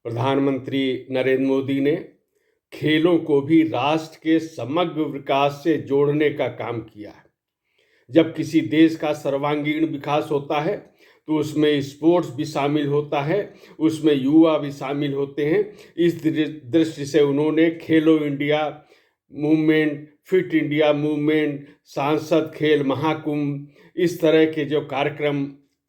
प्रधानमंत्री नरेंद्र मोदी ने खेलों को भी राष्ट्र के समग्र विकास से जोड़ने का काम किया है। जब किसी देश का सर्वांगीण विकास होता है तो उसमें स्पोर्ट्स भी शामिल होता है, उसमें युवा भी शामिल होते हैं। इस दृष्टि से उन्होंने खेलो India movement, fit India movement, सांसद खेल महाकुंभ, इस तरह के जो कार्यक्रम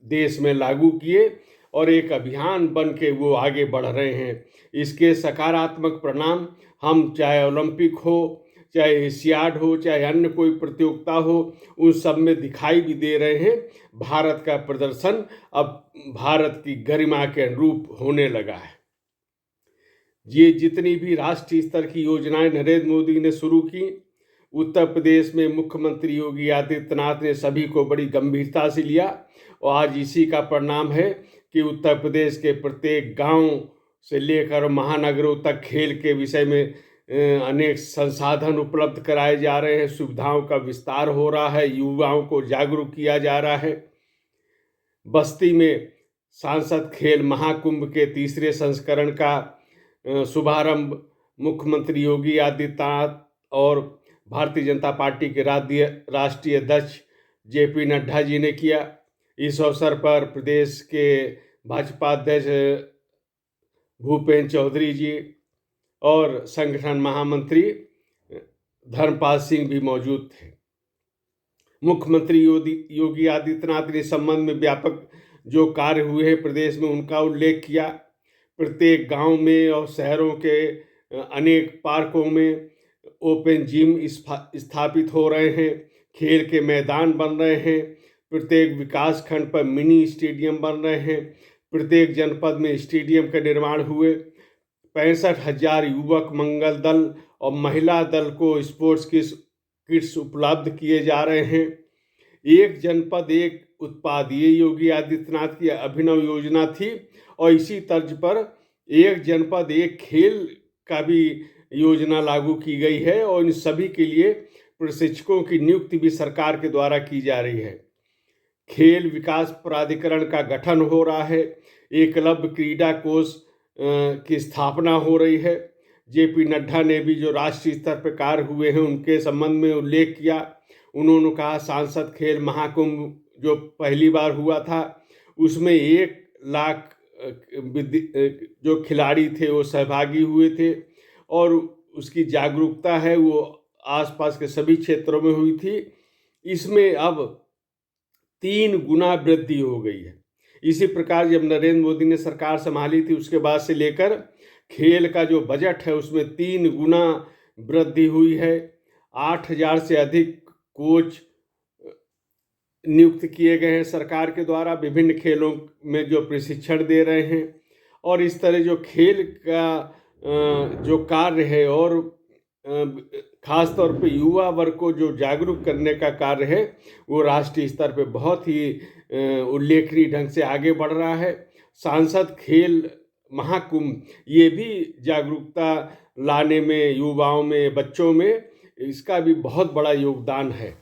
देश में लागू किए और एक अभियान बन के वो आगे बढ़ रहे हैं। इसके सकारात्मक परिणाम हम चाहे ओलंपिक हो, चाहे एशियाड हो, चाहे अन्य कोई प्रतियोगिता हो, उन सब में दिखाई भी दे रहे हैं। भारत का प्रदर्शन अब भारत की गरिमा के अनुरूप होने लगा है। ये जितनी भी राष्ट्रीय स्तर की योजनाएं नरेंद्र मोदी ने शुरू की, उत्तर प्रदेश में मुख्यमंत्री योगी आदित्यनाथ ने सभी को बड़ी गंभीरता से लिया और आज इसी का परिणाम है कि उत्तर प्रदेश के प्रत्येक गांव से लेकर महानगरों तक खेल के विषय में अनेक संसाधन उपलब्ध कराए जा रहे हैं, सुविधाओं का विस्तार हो रहा है, युवाओं को जागरूक किया जा रहा है। बस्ती में सांसद खेल महाकुंभ के तीसरे संस्करण का शुभारंभ मुख्यमंत्री योगी आदित्यनाथ और भारतीय जनता पार्टी के राष्ट्रीय अध्यक्ष जेपी नड्डा जी ने किया। इस अवसर पर प्रदेश के भाजपा अध्यक्ष भूपेंद्र चौधरी जी और संगठन महामंत्री धर्मपाल सिंह भी मौजूद थे। मुख्यमंत्री योगी आदित्यनाथ ने इस संबंध में व्यापक जो कार्य हुए हैं प्रदेश में उनका उल्लेख किया। प्रत्येक गांव में और शहरों के अनेक पार्कों में ओपन जिम स्थापित हो रहे हैं, खेल के मैदान बन रहे हैं, प्रत्येक विकास खंड पर मिनी स्टेडियम बन रहे हैं, प्रत्येक जनपद में स्टेडियम का निर्माण हुए। 65,000 युवक मंगल दल और महिला दल को स्पोर्ट्स किट्स उपलब्ध किए जा रहे हैं। एक जनपद एक उत्पाद, ये योगी आदित्यनाथ की अभिनव योजना थी और इसी तर्ज पर एक जनपद एक खेल का भी योजना लागू की गई है और इन सभी के लिए प्रशिक्षकों की नियुक्ति भी सरकार के द्वारा की जा रही है। खेल विकास प्राधिकरण का गठन हो रहा है, एकलव्य क्रीड़ा कोष की स्थापना हो रही है। जेपी नड्डा ने भी जो राष्ट्रीय स्तर पर कार्य हुए हैं उनके संबंध में उल्लेख किया। उन्होंने कहा सांसद खेल महाकुंभ जो पहली बार हुआ था उसमें 1 लाख जो खिलाड़ी थे वो सहभागी हुए थे और उसकी जागरूकता है वो आसपास के सभी क्षेत्रों में हुई थी। इसमें अब 3 गुना वृद्धि हो गई है। इसी प्रकार जब नरेंद्र मोदी ने सरकार संभाली थी उसके बाद से लेकर खेल का जो बजट है उसमें 3 गुना वृद्धि हुई है। 8,000 से अधिक कोच नियुक्त किए गए हैं सरकार के द्वारा, विभिन्न खेलों में जो प्रशिक्षण दे रहे हैं और इस तरह जो खेल का जो कार्य है और खास तौर पे युवा वर्ग को जो जागरूक करने का कार्य है वो राष्ट्रीय स्तर पे बहुत ही उल्लेखनीय ढंग से आगे बढ़ रहा है। सांसद खेल महाकुंभ ये भी जागरूकता लाने में, युवाओं में, बच्चों में इसका भी बहुत बड़ा योगदान है।